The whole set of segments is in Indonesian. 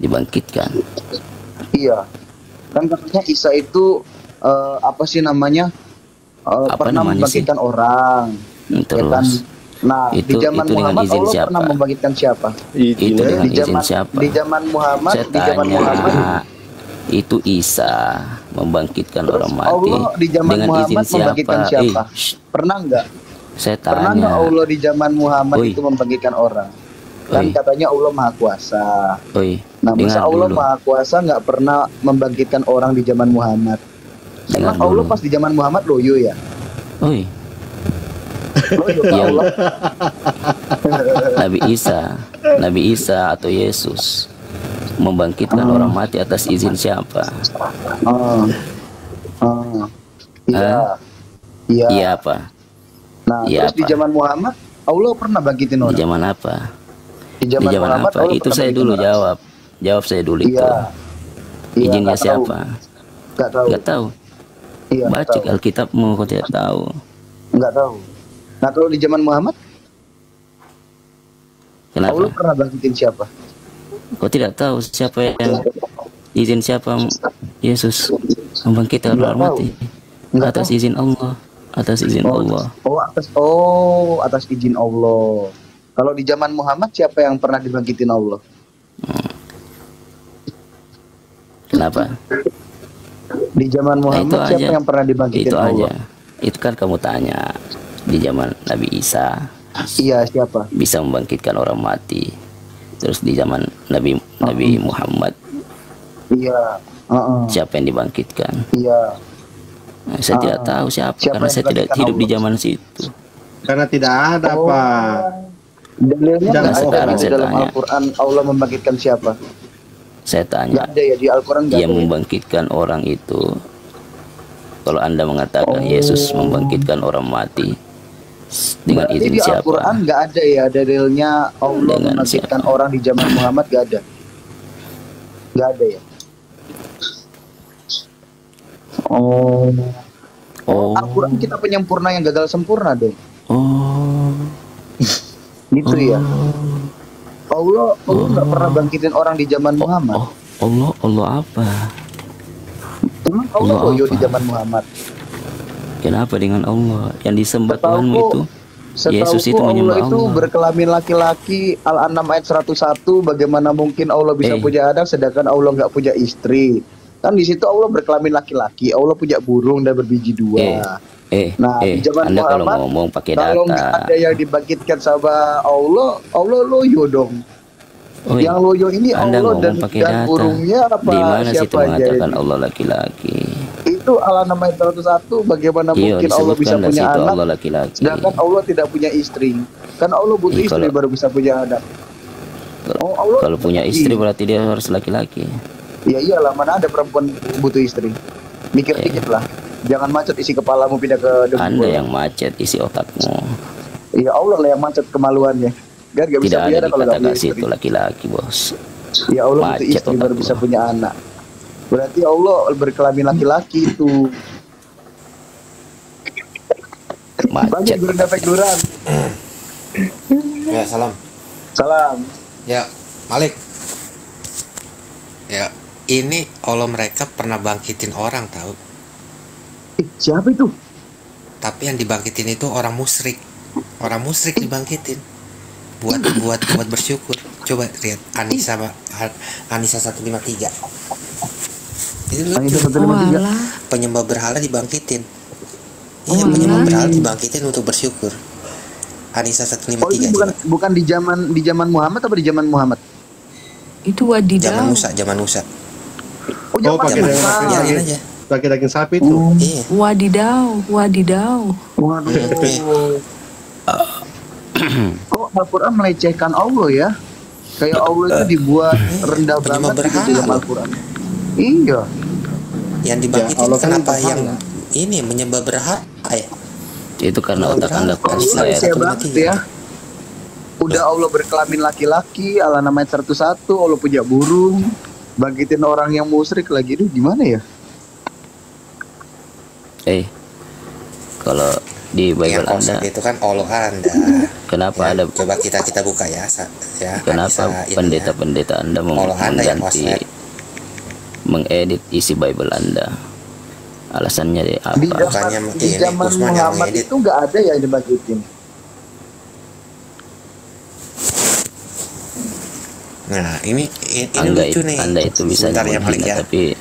dibangkitkan. Iya. Kan katanya Isa itu apa sih namanya? Apa Pernah namanya sih? membangkitkan orang. Ya kan? Terus Nah, di zaman itu dengan Muhammad izin Allah siapa? pernah membangkitkan siapa? Itu dengan Di izin zaman siapa? di zaman Muhammad, Saya di zaman tanya, Muhammad itu Isa membangkitkan terus orang mati Allah di zaman dengan izin Muhammad membangkitkan siapa? siapa? Pernah nggak? Saya Pernah nggak tanya. Allah di zaman Muhammad Oi, itu membangkitkan orang? Kan oi, katanya Allah Maha Kuasa. oi, Nah, masa dengar Allah dulu, Maha Kuasa nggak pernah membangkitkan orang di zaman Muhammad? dengar Emang Allah dulu. pas di zaman Muhammad loyo ya? Oi, Loyo ke yang Allah? Nabi Isa atau Yesus membangkitkan orang mati atas izin siapa? Ah, ah, iya, Hah? iya. Iya apa? Nah, Iya terus di apa? zaman Muhammad Allah pernah bangkitin Di orang. zaman apa? Di Di zaman zaman Muhammad apa? Allah Itu pernah saya bangkitin dulu orang. jawab. Jawab saya dulu itu. Iya, iya. Izinnya Nggak tahu, siapa? nggak tahu. Nggak tahu. Iya, nggak Baca tahu. Alkitabmu kau tidak tahu. Nggak tahu. Nah, kalau di zaman Muhammad Allah Kenapa? pernah bangkitin siapa? Kau tidak tahu siapa yang izin siapa Yesus membangkitkan Nggak orang tahu. mati Nggak atas tahu. izin Allah. Atas izin Allah. Atas izin Allah. Kalau di zaman Muhammad siapa yang pernah dibangkitin Allah? Kenapa? Di zaman Nah, itu Muhammad siapa aja. yang pernah dibangkitin Itu Allah? aja. Itu kan kamu tanya di zaman Nabi Isa Iya, siapa? bisa membangkitkan orang mati. Terus di zaman Nabi Muhammad Iya. siapa yang dibangkitkan? Iya. Nah, saya tidak tahu siapa, Siapa karena yang saya tidak dibangkitkan hidup di Allah? zaman situ. Karena tidak ada, Pak. Dalilnya Jangan nggak ada sekarang di saya dalam tanya. Al-Quran Allah membangkitkan siapa? Saya Nggak tanya, ada ya di Al-Quran nggak yang ada. Ya? membangkitkan orang itu, kalau Anda mengatakan Yesus membangkitkan orang mati dengan Berarti izin di siapa? Al-Quran nggak ada ya dalilnya Allah Dengan membangkitkan siapa? orang di zaman Muhammad nggak ada. Nggak ada ya. Oh. Oh, Al-Quran kita penyempurna yang gagal sempurna dong. oh, Gitu ya. Allah nggak pernah bangkitin orang di zaman Muhammad. oh, Allah apa? Emang Allah Allah loyo di apa? zaman Muhammad. Kenapa dengan Allah yang disembah Setahuku- Tuhanmu itu? Yesus itu Setahuku menyembah Allah itu Allah. berkelamin laki-laki. Al-An'am ayat 101. Bagaimana mungkin Allah bisa punya anak sedangkan Allah nggak punya istri? Kan di situ Allah berkelamin laki-laki. Allah punya burung dan berbiji dua. Nah, di zaman Anda kalau Muhammad, ngomong pakai kalau nggak data, ada yang dibangkitkan sama Allah, Allah loyo dong. oh, Yang loyo ini Anda Allah ngomong pakai dan data. burungnya apa? Di mana situ Siapa aja mengatakan ini? Allah laki-laki? Itu Al-An'am ayat 101. Bagaimana Iya, mungkin Allah bisa disebutkan di punya situ anak Allah laki-laki. sedangkan Allah tidak punya istri? Kan Allah butuh Iya, istri kalau- baru bisa punya anak. Oh, Allah Kalau punya istri berarti dia harus laki-laki. Ya iyalah, mana ada perempuan butuh istri. Mikir dikit lah. Jangan macet isi kepalamu pindah ke debu. Anda yang macet isi otakmu. Ya Allah lah yang macet kemaluannya. Kan gak bisa Tidak ada biara kalau gak dikatakan punya istri. situ laki-laki, bos. Ya Allah butuh Macet istri baru otakmu. bisa punya anak. Berarti Allah berkelamin laki-laki itu. Banyak Macet. guru efek duran. Ya, salam. Salam. Ya, Malik. Ya, ini Allah mereka pernah bangkitin orang tahu. Siapa itu? Tapi yang dibangkitin itu orang musyrik. Orang musyrik dibangkitin. Buat bersyukur. Coba lihat Anissa 153. Itu lucu. Anissa 153. Penyembah berhala dibangkitin. Iya, penyembah berhala dibangkitin untuk bersyukur. Anissa Oh, 153. itu bukan di zaman Muhammad apa di zaman Muhammad? Itu wadidaw. Zaman Musa. Oh, zaman pakai Musa. daging- Biarin aja. pakai daging sapi itu. Iya. Wadidaw. Waduh. Kok Al-Quran melecehkan Allah ya? Kayak Allah itu dibuat rendah Penyembah banget gitu berhala. dalam Al-Quran. Iya. Yang dibangkitin Allah kan kenapa berhala. yang ini menyembah berhala ya? Itu karena otak Anda Allah konslet. receh banget ya. Udah Allah berkelamin laki-laki, Allah namanya 101, Allah punya burung, bangkitin orang yang musyrik lagi. Duh, gimana ya? Kalau di Bible Yang kosong Anda. itu kan Allah Anda. Kenapa Ya, ada? coba kita buka ya, ya. Kenapa Anissa ini pendeta-pendeta Anda Allah Anda yang mengganti, koslet. mengedit isi Bible Anda? Alasannya apa? Bukannya Di ini zaman Usman yang Muhammad mengedit. itu nggak ada yang dibangkitin. Nah, ini Anda, lucu nih. Anda itu bisa Sebentar ya, Malik ya. tapi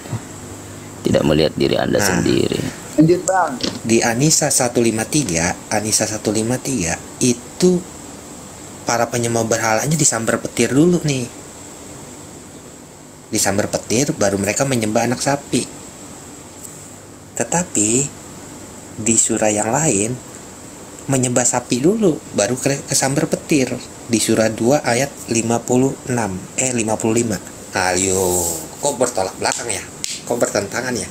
tidak melihat diri Anda Nah. sendiri. Lanjut bang. Di Anissa 153 itu para penyembah berhalanya disambar petir dulu nih. Disambar petir baru mereka menyembah anak sapi. Tetapi di surah yang lain menyembah sapi dulu baru kesambar petir. Di surah 2 ayat 55. Ayo, kok bertolak belakang ya? Kok bertentangan ya?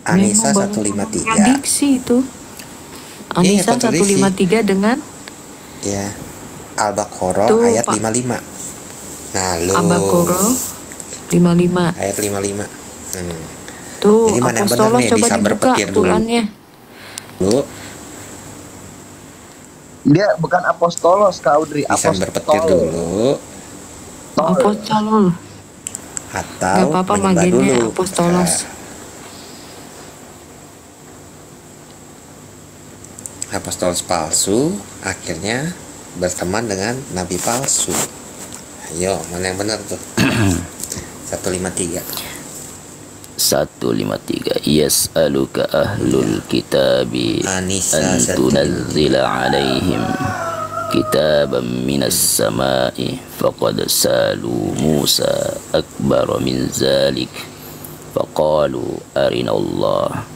Anissa Memang 153. kontradiksi itu. Anissa kontradiksi. 153 dengan Ya. Al-Baqarah Tuh, ayat Pak. 55. Nah, lu Al-Baqarah 55. ayat 55. Tuh, Jadi mana yang benar Apostolos nih? coba Disambar dibuka petir dulu. Qurannya. Lu Dia bukan apostolos Kak Audrey, disambar petir dulu Apostolol. atau Gak apa-apa menyembah manggilnya dulu. apostolos. Apostolos palsu akhirnya berteman dengan nabi palsu. Ayo, mana yang benar tuh? 153. 153 Yas'aluka ahlul kitabi Anissa an tunazzila alaihim kitaban minas sama'i faqad salu Musa akbar min zalik faqalu arina Allah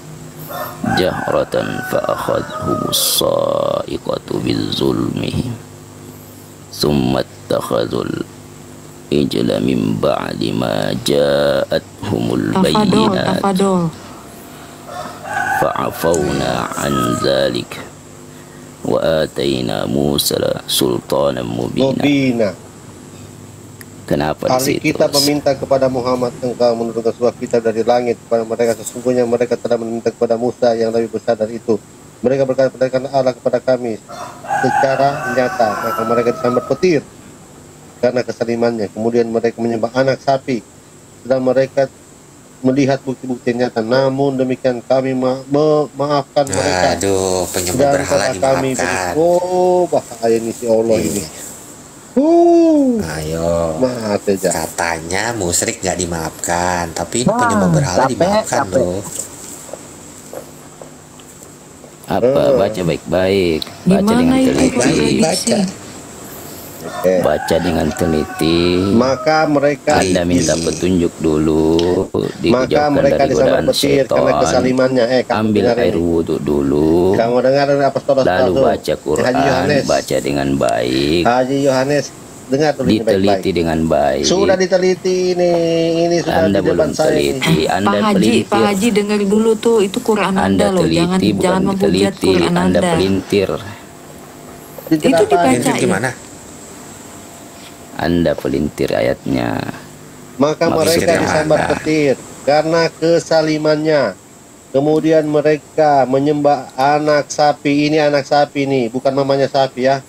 jahratan fa'akhadhumus sa'iqatu bizulmihim thumma ittakhadhul ijla min ba'di ma ja'athumul bayyinat Tafadol. fa'afawna an zalik wa atayna Musa sultanan mubina. Mubina. Kenapa Kali di situ? kita meminta kepada Muhammad, engkau menurunkan sebuah kitab dari langit kepada mereka, sesungguhnya mereka telah meminta kepada Musa yang lebih besar dari itu. Mereka berkata, berikan Allah kepada kami secara nyata, maka mereka disambar petir karena kesalimannya. Kemudian mereka menyembah anak sapi sedang mereka melihat bukti-bukti nyata. Namun demikian kami memaafkan mereka. Aduh, penyembah Dan berhala kata kami, dimaafkan. oh bahaya ini si Allah ini. Ayo. Maaf saja. Katanya musyrik nggak dimaafkan, tapi Nah, penyembah berhala capek, dimaafkan capek. loh. Apa? Baca baik-baik, baca Gimana dengan itu teliti, kontradiksi? baca dengan teliti. Maka mereka Anda minta petunjuk dulu, maka dijauhkan mereka dari disambar godaan petir karena setan. kesalimannya. Kamu Ambil dengar air ini. wudhu dulu, Kamu dengar dari apostolos lalu palsu. baca Haji Quran, Yohanes. baca dengan baik, Haji Yohanes, dengar tuh ini diteliti baik-baik. dengan baik. Sudah diteliti ini sudah Anda di depan belum saya ini. teliti, Anda Pak Haji, pelintir. Pak Haji dengar dulu tuh itu Quran Anda, loh. Jangan teliti, bukan jangan menghujat diteliti. Quran Anda Anda. pelintir. Itu Itu apa? dibaca. Pelintir gimana? Anda pelintir ayatnya. Maka mereka Maksudnya disambar mana? petir karena kesalimannya. Kemudian mereka menyembah anak sapi. Ini anak sapi nih, bukan mamanya sapi ya.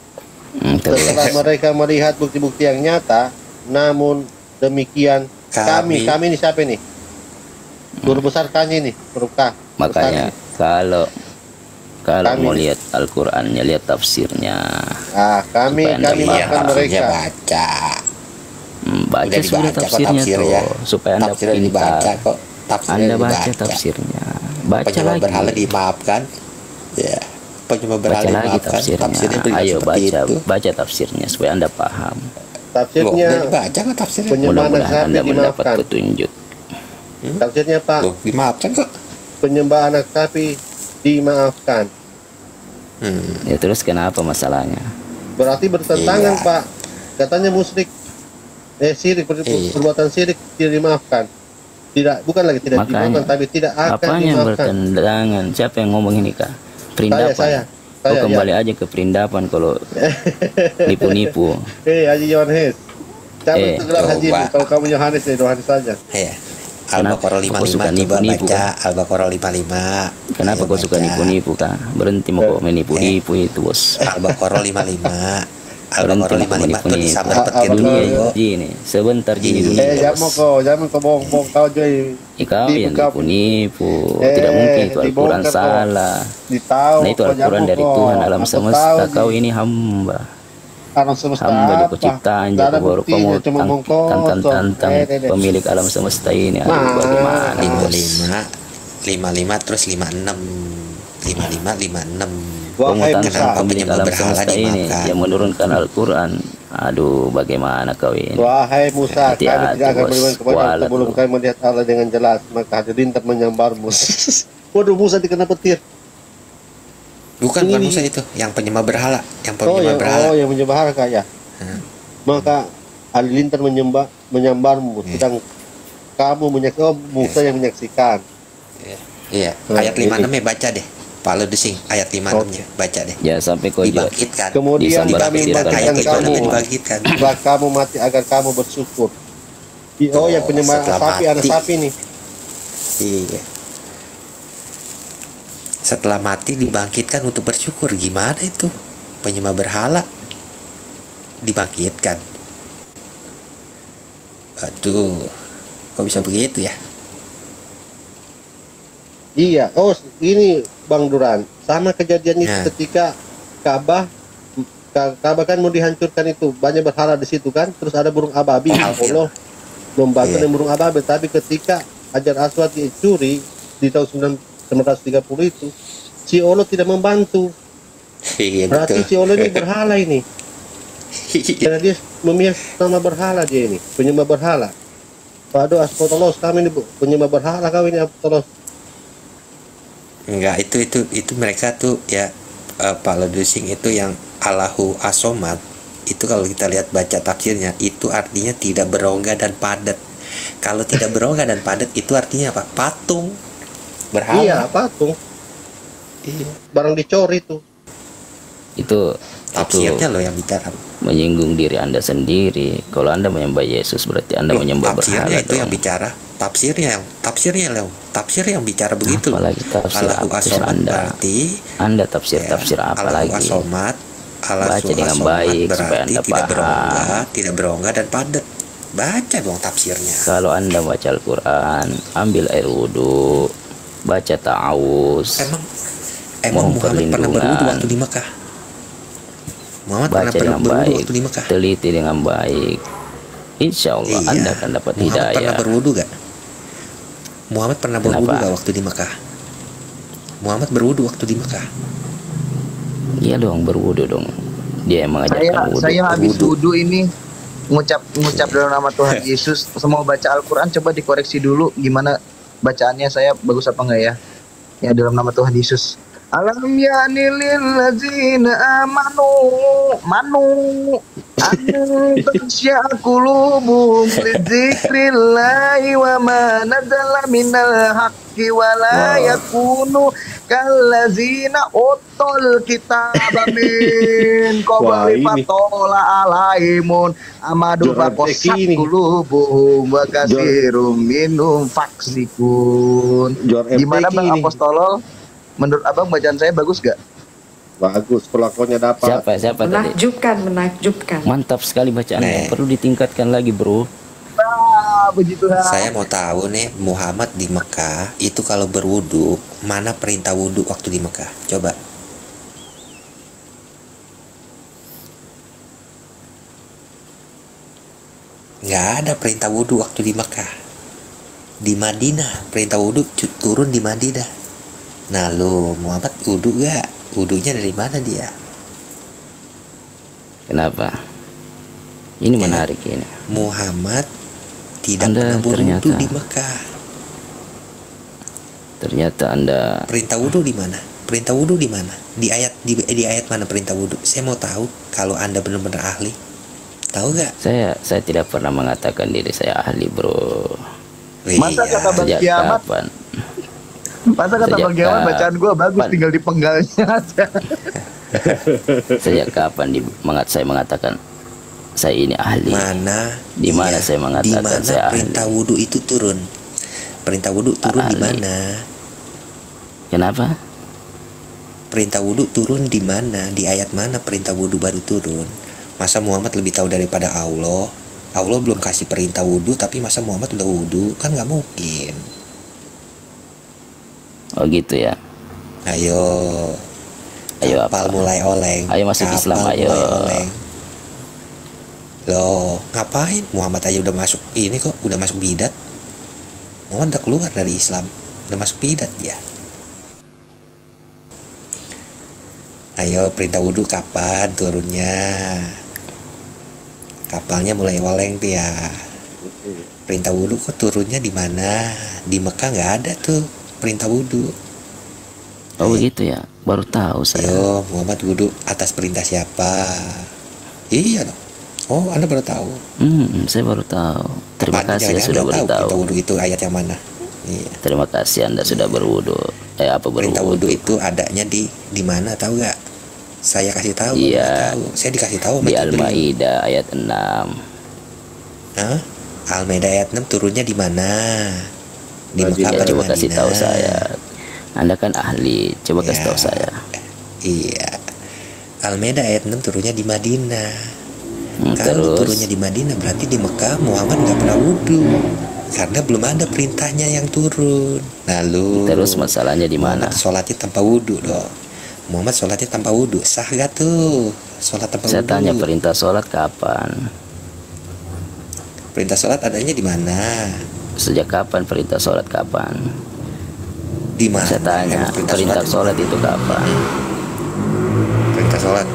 Terus Setelah mereka melihat bukti-bukti yang nyata, namun demikian kami ini siapa nih? Guru besar kami nih, huruf K. makanya Besar kalau Kami. mau lihat Al-Qur'annya, lihat tafsirnya. nih. Kami Supaya Anda maafkan paham. mereka. baca. Baca Udah sudah dibaca kok tafsirnya tafsirnya. tuh, supaya Anda Tafsirnya dibaca pintar. kok. Tafsirnya Anda baca dibaca. tafsirnya, baca Penyembah berhala lagi, dimaafkan. Ya. Penyembah berhala baca lagi dimaafkan. tafsirnya. tidak Ayo seperti baca, itu. baca tafsirnya supaya Anda paham. Loh, Tafsirnya udah dibaca kok tafsirnya. penyembahan anak Mudah-mudahan sapi Anda mendapat dimaafkan. petunjuk. Tafsirnya Pak, Loh, dimaafkan kok. penyembah anak sapi dimaafkan. Ya terus kenapa masalahnya? Berarti bertentangan Iya. Pak. Katanya musyrik, syirik, Iya. perbuatan syirik tidak dimaafkan. Tidak, bukan lagi tidak Makanya, dimaafkan, tapi tidak akan Apanya yang dimaafkan. bertentangan? Siapa yang ngomong ini kak? Perindapan. Saya, Kau kembali aja ke perindapan kalau nipu-nipu. Haji Yohanes. Cabut Eh, itu gelar haji coba. Kalau kamu Yohanes nih, Yohanes saja. Ya. Al-Baqarah kau 55 suka coba nipu-nipu baca kan? Al-Baqarah 55. Kenapa Ayo kau suka baca. nipu-nipu kan? Berhenti mau kau menipu-nipu itu bos. Al-Baqarah 55. Berhenti Al-Baqarah mau 55 tuh menipu-nipu. disambar petir Al-Baqarah dulu. Dunia ini sebentar gini Iya. dunia bos. jangan kau bohong kau Joy. Kau yang Dibuka- nipu-nipu. Tidak mungkin itu Al-Quran dibongkar kau. salah. Ditahu. Nah itu kau, Al-Quran jangan dari kau. Tuhan alam Aku semesta. tahu, Kau Ji. ini hamba. Alam semesta Hamba di apa? penciptaan Nggak ada juga baru buktinya, kamu cuma ngomong kosong. tantang pemilik alam semesta ini. Aduh, Nah, bagaimana bos? 55 terus 56. 56. Kau mau Wahai tantang Musa, pemilik penyembah alam berhala semesta ini dimakan. yang menurunkan Al-Quran. Aduh, bagaimana kau ini? Wahai Musa, kami Hati-hati, tidak akan bos. beriman kepada Kualat sebelum lu. kami melihat Allah dengan jelas, maka hadirin tak menyambarmu. Waduh, Musa dikena petir. Bukan Ini- Musa itu, yang penyembah berhala, yang Oh, penyembah berhala. yang menyembah harga ya. Hmm. Maka halilintar menyambarmu, sedang kamu menyaksikan, Musa yang menyaksikan. Iya, Nah, ayat ini. 56 baca deh. Pak Ludesing, ayat 56-nya baca deh. Ya sampai kau juga Dibangkitkan. Kemudian Disambar kami petir Ayat membangkitkan kan. kamu, 56 dibangkitkan. setelah kamu mati agar kamu bersyukur. Oh, yang penyembah setelah sapi, anak mati. sapi nih. Iya. Setelah mati dibangkitkan untuk bersyukur. Gimana itu? Penyembah berhala dibangkitkan. Aduh, kok bisa begitu ya? Iya, oh ini Bang Duran, sama kejadian itu Nah. ketika Ka'bah kan mau dihancurkan itu, banyak berhala di situ kan, terus ada burung ababil, Allah membantu Iya. dengan burung ababil, tapi ketika Hajar Aswad dicuri di tahun 1930 itu, si Allah tidak membantu, Iya berarti si Allah ini berhala ini, karena dia memihak sama berhala dia ini, penyembah berhala. Waduh, astagfirullah, kami ini penyembah berhala kau ini, astagfirullah. Enggak, itu mereka tuh ya, Pak Ludesing itu yang Allahu As-Somad itu kalau kita lihat baca tafsirnya itu artinya tidak berongga dan padat. Kalau tidak berongga dan padat itu artinya apa? Patung berhala. Iya, patung, Iya. barang dicuri tuh. itu Tafsirnya loh yang bicara. menyinggung diri Anda sendiri. Kalau Anda menyembah Yesus berarti Anda Loh, menyembah berhala tafsirnya itu yang dong. bicara. Tafsirnya loh. Tafsir yang bicara begitu. loh. Apalagi tafsir Allahu apa As-Somad Anda? berarti Anda tafsir apa Allahu lagi? As-Somad, Allahu Baca dengan As-Somad baik supaya berarti Anda tidak paham. tidak berongga dan padat. Baca dong tafsirnya. Kalau Anda baca Al-Quran, ambil air wudhu, baca ta'awuz, Emang mohon Muhammad pernah berwudu perlindungan. waktu di Mekah? Muhammad baca pernah dengan berwudu baik, waktu di Mekah? teliti dengan baik. Insya Allah Iya. Anda akan dapat Muhammad pernah hidayah. berwudu gak? Muhammad pernah berwudu Kenapa? gak waktu di Mekah? Muhammad berwudu waktu di Mekah. Iya dong, berwudhu dong. Dia yang mengajarkan wudhu. Saya habis Wudhu. wudhu ini ngucap dalam nama Tuhan Yesus. Semua baca Al-Quran coba dikoreksi dulu gimana bacaannya, saya bagus apa enggak ya? Ya dalam nama Tuhan Yesus. Alam yanil ladzina manu an takhsha qulubuhum li dzikrillahi wa ma nazala minal haqqi wa la yakunu kallazina utul kitaba min qabli Wah, ini. fatola alaimun amadu Joran faqasat Eki ini. qulubuhum wa katsirum minhum faksikun. Jor Gimana MTQ Bang ini. Apostolol? Menurut Abang bacaan saya bagus gak? Bagus, pelakonnya dapat. Siapa tadi? Menakjubkan. Mantap sekali bacaannya. Nih. Perlu ditingkatkan lagi bro. Puji Tuhan. Saya mau tahu nih, Muhammad di Mekah itu kalau berwudu, mana perintah wudu waktu di Mekah? Coba. Nggak ada perintah wudu waktu di Mekah. Di Madinah perintah wudu turun di Madinah. Nah lo Muhammad wudu gak? Wudunya dari mana dia? Kenapa? Ini menarik ini. Muhammad tidak Anda pernah berwudu ternyata- di Mekah. Ternyata Anda Perintah wudhu di mana? Perintah wudhu di mana? Di ayat mana perintah wudhu? Saya mau tahu kalau Anda benar-benar ahli. Tahu gak? saya tidak pernah mengatakan diri saya ahli bro. Masa kata Bang Sejak Kiamat? kapan? Masa kata Sejak Bang Kiamat bacaan gua bagus, kapan? tinggal dipenggalnya aja. Sejak kapan saya mengatakan saya ini ahli? Mana? Di mana saya mengatakan di mana saya ahli? perintah wudhu itu turun? Perintah wudhu turun di ahli. mana? Kenapa? Perintah wudhu turun di mana? Di ayat mana perintah wudhu baru turun? Masa Muhammad lebih tahu daripada Allah? Allah belum kasih perintah wudhu, tapi masa Muhammad udah wudhu? Kan nggak mungkin. Oh gitu ya. Ayo, Ayo kapal apa? mulai oleng. Ayo masuk Kapal Islam, ayo. mulai oleng. Loh, ngapain? Muhammad aja udah masuk ini kok, udah masuk bidat. Muhammad udah keluar dari Islam, udah masuk bidat dia. Ayo, perintah wudhu kapan turunnya? Kapalnya mulai oleng tuh ya. Perintah wudhu kok turunnya di mana? Di Mekah nggak ada tuh perintah wudhu. Oh begitu ya. Baru tahu saya. Ayo, Muhammad wudhu atas perintah siapa? Iya dong. Oh, Anda baru tahu. Saya baru tahu. Terima Apaan, kasih ya jangan-jangan sudah Anda tahu beritahu. perintah wudhu itu ayat yang mana? Iya. Terima kasih Anda sudah berwudu. Apa Perintah berwudu? wudhu itu adanya di mana tahu nggak? Saya kasih tahu. Iya. Nggak tahu. Saya dikasih tahu sama Di Jibril. Al-Maidah ayat 6. Hah? Al-Maidah ayat 6 turunnya di mana? Di Madinah. Mekah apa Ya, di coba kasih tahu Madinah? saya. Anda kan ahli. Coba kasih Ya. tahu saya. Iya. Al-Maidah ayat 6 turunnya di Madinah. Kalau Terus turunnya di Madinah berarti di Mekah Muhammad nggak pernah wudhu karena belum ada perintahnya yang turun. Lalu terus masalahnya di mana? Muhammad sholatnya tanpa wudhu dong. Muhammad sholatnya tanpa wudhu, sah gak tuh sholat tanpa Saya wudhu? tanya perintah sholat kapan? Perintah sholat adanya di mana? Sejak kapan perintah sholat kapan? Di mana? Saya tanya Emang perintah sholat itu kapan? Perintah sholat.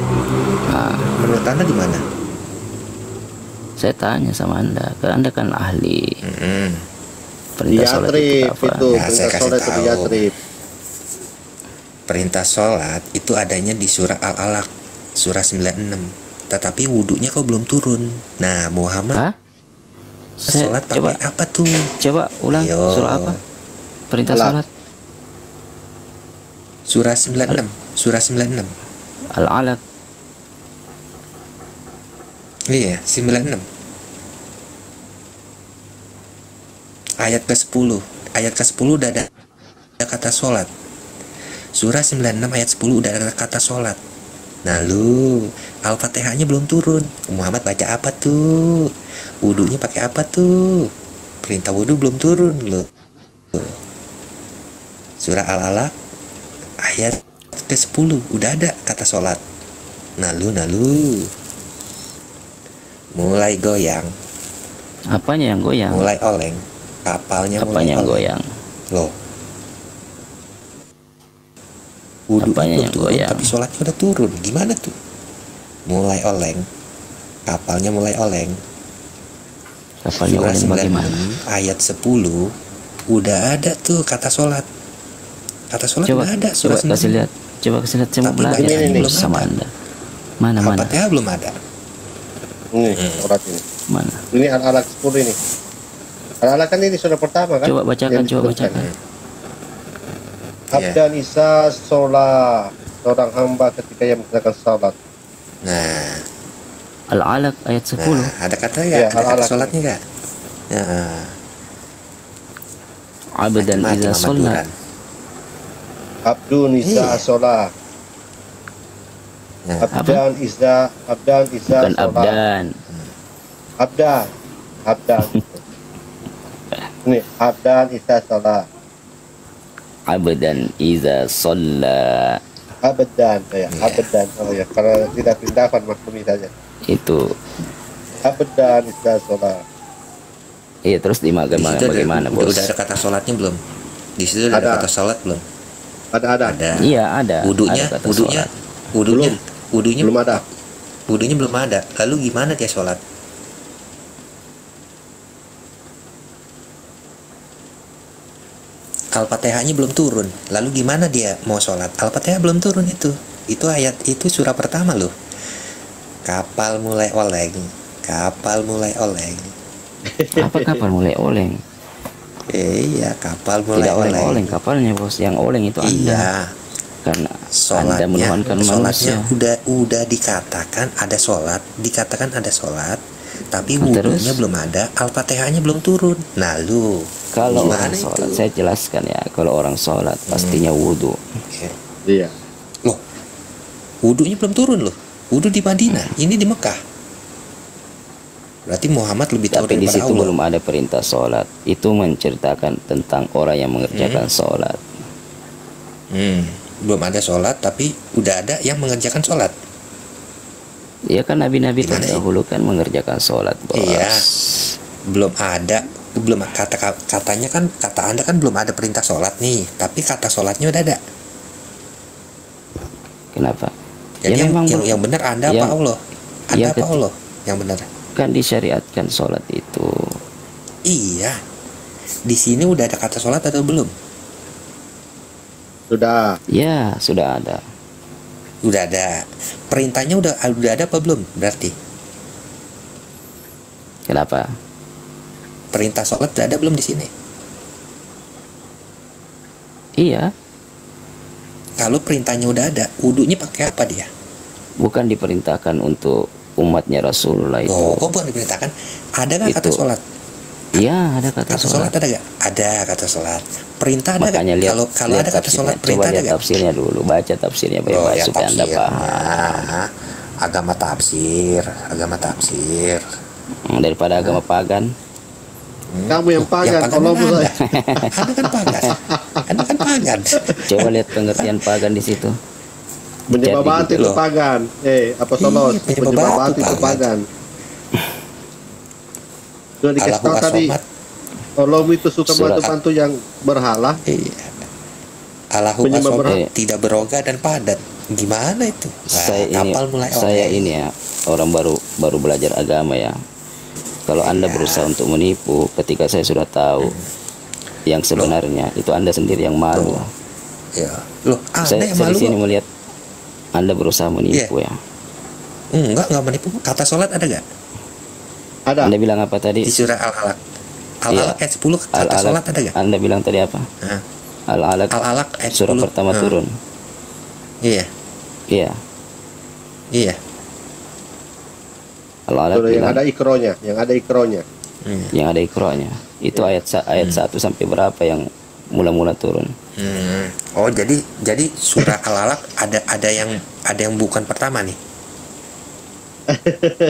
Nah, Menurut Anda di mana? saya tanya sama Anda. Kan Anda kan ahli. Di Perintah sholat itu Yatrib kapan? itu, Ya, saya perintah kasih sholat itu di tahu. Yatrib. Perintah sholat itu adanya di surah Al-Alaq, surah 96. Tetapi wudhunya kok belum turun. Nah, Muhammad Hah? Saya sholat coba pakai apa tuh? coba ulang Ayo. surah apa? Perintah Alaq. sholat Surah 96. Surah 96. Al-Alaq. Iya, 96. Ayat ke-10. Ayat ke-10 udah ada kata sholat. Surah 96 ayat 10 udah ada kata sholat. Nah lu, Al-Fatihahnya belum turun. Muhammad baca apa tuh? Wudhunya pakai apa tuh? Perintah wudhu belum turun loh. Surah Al-Alaq ayat ke-10 udah ada kata sholat. Nah lu mulai goyang, Apanya yang goyang? mulai oleng, kapalnya mulai Apanya yang oleng. goyang? Loh, wudhu Apanya belum yang turun goyang? tapi sholatnya udah turun. Gimana tuh? Mulai oleng, kapalnya mulai oleng. Kapalnya Surah oleng 96 bagaimana? ayat 10 udah ada tuh kata sholat. Kata sholat Coba udah ada coba surah kasih 96. lihat. Coba kasih lihat saya mau Tapi belajar ini ini belum sama ada. Anda. Mana Al-Fatihah belum ada. Ini sholat ini. mana? Ini Al-Alaq 10 ini. Al-Alaq kan ini sudah pertama kan? Coba bacakan, Yang coba disebutkan. bacakan. Abdan Isa sholat, seorang hamba ketika ia melaksanakan sholat. Nah, Al-Alaq ayat 10. ada kata Ya, nggak? Ada kata Al-Alaq. sholatnya nggak? Ya, Abdan mati iza Muhammad sholat. Duran. Abdun Isa Iya. sholat. Nah, Abdan Isa Bukan sholat. abdan. Abdan. Ini Abdan Isa sholat. Abdan iza sholat. Abadan ya, Iya. abadan. Oh ya, kalau tidak pindahkan maksudnya saja. Itu. Abadan Isa sholat. Iya terus di situ bagaimana udah, bos? udah ada kata sholatnya belum? Di situ udah ada Ada. kata sholat belum? Ada. Ada. Iya ada. Wudhunya, Ada kata wudhunya, sholat. wudhunya, wudhunya, Belum ada. wudhunya belum ada. Lalu gimana dia sholat? Al-Fatihahnya belum turun. Lalu gimana dia mau sholat? Al-Fatihah belum turun itu. Itu ayat, itu surah pertama loh. Kapal mulai oleng. Kapal mulai oleng. Apa kapal mulai oleng? Iya, kapal mulai Tidak oleng-oleng kapalnya bos. Yang oleng itu Anda. Iya, Karena Anda sholatnya, menuhankan sholatnya manusia. udah dikatakan ada sholat, tapi Terus? wudhunya belum ada, Al-Fatihahnya belum turun. Nah lu Kalau gimana orang sholat, itu? saya jelaskan ya. Kalau orang sholat pastinya wudhu. Oke. Iya. Loh, wudhunya belum turun loh. Wudhu di Madinah, ini di Mekah. Berarti Muhammad lebih tahu Tapi di daripada situ Allah. belum ada perintah sholat. Itu menceritakan tentang orang yang mengerjakan sholat. Belum ada sholat, tapi udah ada yang mengerjakan sholat. Ya kan nabi-nabi Gimana ya? terdahulu kan mengerjakan sholat, bos. Iya. Belum ada, belum katanya kan, kata Anda kan belum ada perintah sholat nih, tapi kata sholatnya udah ada. Kenapa? Jadi Ya, memang yang benar Anda apa yang- Allah? Anda yang apa keti- Allah? Yang benar. kan disyariatkan sholat itu. Iya. Di sini udah ada kata sholat atau belum? Sudah. Ya sudah ada. Udah ada. Perintahnya udah ada apa belum? Berarti Kenapa? perintah sholat udah ada belum di sini? Iya, Kalau perintahnya udah ada, wudhunya pakai apa dia? bukan diperintahkan untuk umatnya Rasulullah itu. Oh, kok bukan diperintahkan? Ada nggak kata Itu. sholat? Iya, ada kata Kata sholat sholat. ada nggak? Ada kata sholat. Perintah ada Makanya nggak? lihat, Kalau lihat ada kata tafsirnya. sholat, Coba perintah ada lihat nggak? tafsirnya dulu, baca tafsirnya Oh baik-baik ya, supaya Anda tafsirnya. paham. Agama tafsir. Daripada agama pagan. Kamu yang pagan, Yang kalau pagan mulai. Anda kan pagan. Anda kan pagan. Coba lihat pengertian pagan di situ. Menyembah Jadi batu gitu itu loh. pagan. Apa solos? Iya, penyembah Menyembah batu batu itu pagan. pagan. Sudah dikasih Allahu tahu tadi. As-Samad. Allah itu suka Surat. bantu-bantu yang berhala. Iya. Allahu Penyembah As-Samad berhala. tidak berongga dan padat. Gimana itu? Nah, kapal mulai saya oke. ini ya orang baru belajar agama ya. Kalau Anda Iya. berusaha untuk menipu, ketika saya sudah tahu yang sebenarnya, itu Anda sendiri yang malu. Loh. Ya. Loh, Anda Saya yang di malu sini kok. melihat Anda berusaha menipu ya. Enggak menipu. Kata sholat ada nggak? Ada. Anda bilang apa tadi? Di surah Al-Alaq. Al-Alaq ayat 10 kata Al-Alaq. sholat ada nggak? Anda bilang tadi apa? Hah? Al-Alaq Al-Alaq ayat surah 10. pertama Hah. turun. Iya. Iya. Iya. Al-Alaq Sudah yang bilang ada ikronya, yang ada ikronya. Itu ayat 1 sampai berapa yang mula-mula turun? Oh, jadi surah Al-Alaq ada yang bukan pertama nih.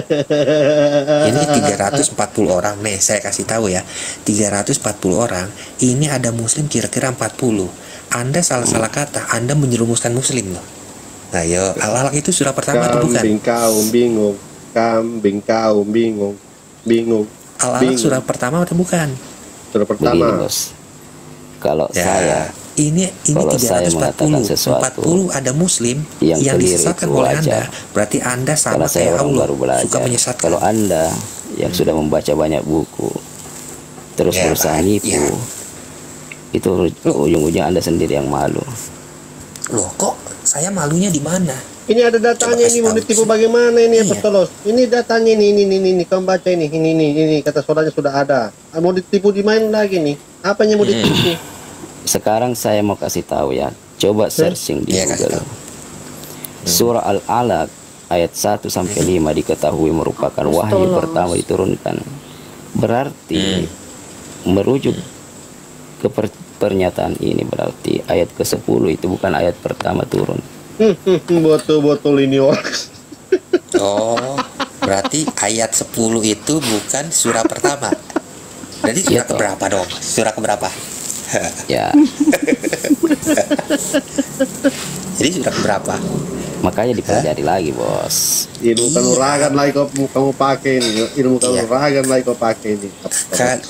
Ini 340 orang nih, saya kasih tahu ya. 340 orang, ini ada muslim kira-kira 40. Anda salah-salah kata, Anda menyerumuskan muslim loh. Nah, yo, Al-Alaq itu surah pertama atau bukan? Kambing kau bingung. Kambing kau bingung. Bingung. Al-Alaq bingung. surah pertama atau bukan? Sudah Begini, pertama. Bos. Kalau Ya, saya ini kalau saya 340. mengatakan sesuatu 40 ada muslim yang yang keliru disesatkan itu oleh wajar. Anda. Berarti Anda sama karena saya kayak orang Allah, baru suka belajar. menyesatkan. Kalau Anda yang sudah membaca banyak buku terus Ya, berusaha baik, nipu, ya. itu ujung-ujungnya Anda sendiri yang malu. Loh, kok saya malunya di mana? Ini ada datanya Coba ini, kasih mau tahu ditipu sih. bagaimana ini Iya. Apa Tolos? Ini datanya ini, kamu baca ini, kata suaranya sudah ada. Mau ditipu di mana lagi nih? Apanya mau ditipu? Sekarang saya mau kasih tahu ya. Coba searching di Iya, kasih Google. tahu. Surah Al-Alaq ayat 1 sampai 5 diketahui merupakan wahyu Astaga. pertama diturunkan. Berarti merujuk ke pernyataan ini berarti ayat ke-10 itu bukan ayat pertama turun. Botol-botol ini orang. Oh, berarti ayat 10 itu bukan surah pertama. Jadi surah Iya, toh. keberapa dong? Surah keberapa? Ya, Jadi surah keberapa? makanya dipelajari lagi, Bos. Ilmu kanuragan lagi kamu pakai ini. Ilmu Iya. kanuragan lagi kau pakai ini. Kan